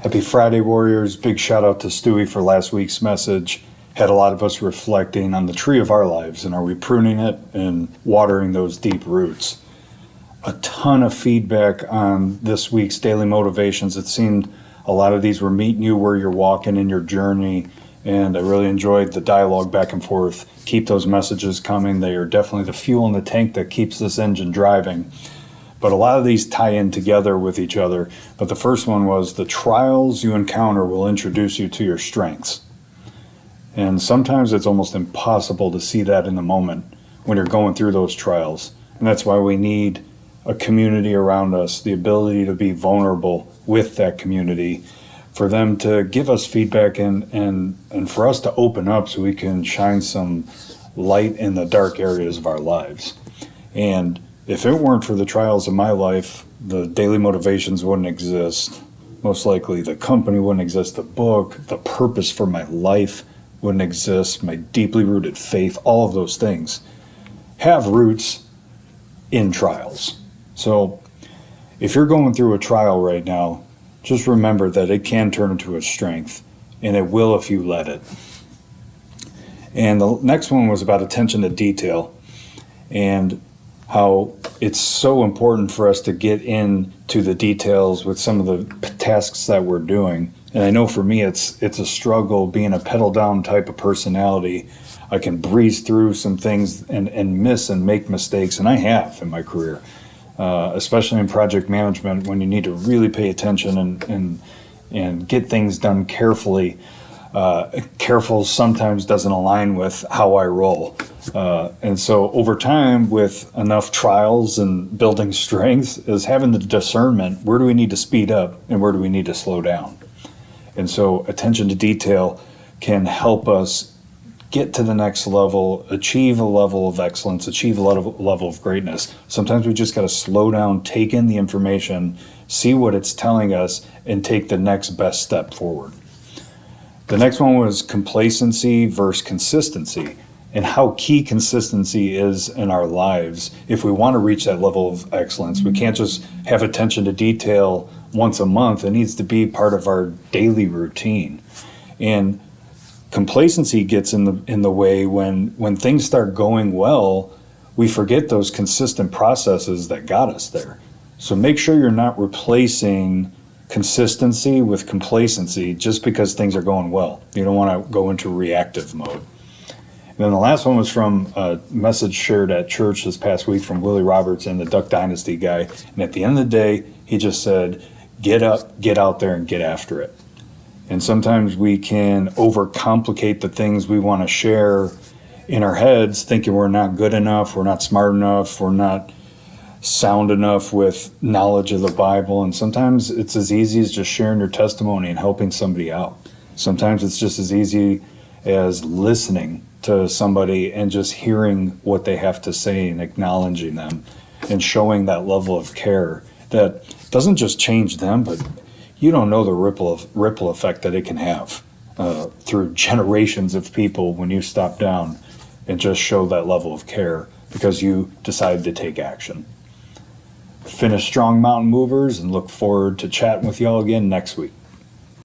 Happy Friday, Warriors. Big shout out to Stewie for last week's message. Had a lot of us reflecting on the tree of our lives, and are we pruning it and watering those deep roots? A ton of feedback on this week's daily motivations. It seemed a lot of these were meeting you where you're walking in your journey, and I really enjoyed the dialogue back and forth. Keep those messages coming. They are definitely the fuel in the tank that keeps this engine driving. But a lot of these tie in together with each other. But the first one was the trials you encounter will introduce you to your strengths. And sometimes it's almost impossible to see that in the moment when you're going through those trials. And that's why we need a community around us, the ability to be vulnerable with that community, for them to give us feedback and for us to open up so we can shine some light in the dark areas of our lives. And if it weren't for the trials of my life, the daily motivations wouldn't exist. Most likely the company wouldn't exist, the book, the purpose for my life wouldn't exist, my deeply rooted faith, all of those things have roots in trials. So if you're going through a trial right now, just remember that it can turn into a strength, and it will if you let it. And the next one was about attention to detail, and how it's so important for us to get into the details with some of the tasks that we're doing. And I know for me, it's a struggle being a pedal down type of personality. I can breeze through some things and miss and make mistakes, and I have in my career. Especially in project management, when you need to really pay attention and get things done carefully. Careful sometimes doesn't align with how I roll. And so over time, with enough trials and building strengths, is having the discernment, where do we need to speed up and where do we need to slow down? And so attention to detail can help us get to the next level, achieve a level of excellence, achieve a level of greatness. Sometimes we just got to slow down, take in the information, see what it's telling us, and take the next best step forward. The next one was complacency versus consistency, and how key consistency is in our lives. If we want to reach that level of excellence, we can't just have attention to detail once a month. It needs to be part of our daily routine. And complacency gets in the way when things start going well. We forget those consistent processes that got us there. So make sure you're not replacing consistency with complacency just because things are going well. You don't want to go into reactive mode. And then the last one was from a message shared at church this past week from Willie Robertson, the Duck Dynasty guy. And at the end of the day, he just said, get up, get out there, and get after it. And sometimes we can overcomplicate the things we want to share in our heads, thinking we're not good enough, we're not smart enough, we're not sound enough with knowledge of the Bible. And sometimes it's as easy as just sharing your testimony and helping somebody out. Sometimes it's just as easy as listening to somebody and just hearing what they have to say and acknowledging them and showing that level of care that doesn't just change them, but you don't know the ripple effect that it can have through generations of people when you stop down and just show that level of care because you decided to take action. Finish strong, mountain movers, and look forward to chatting with y'all again next week.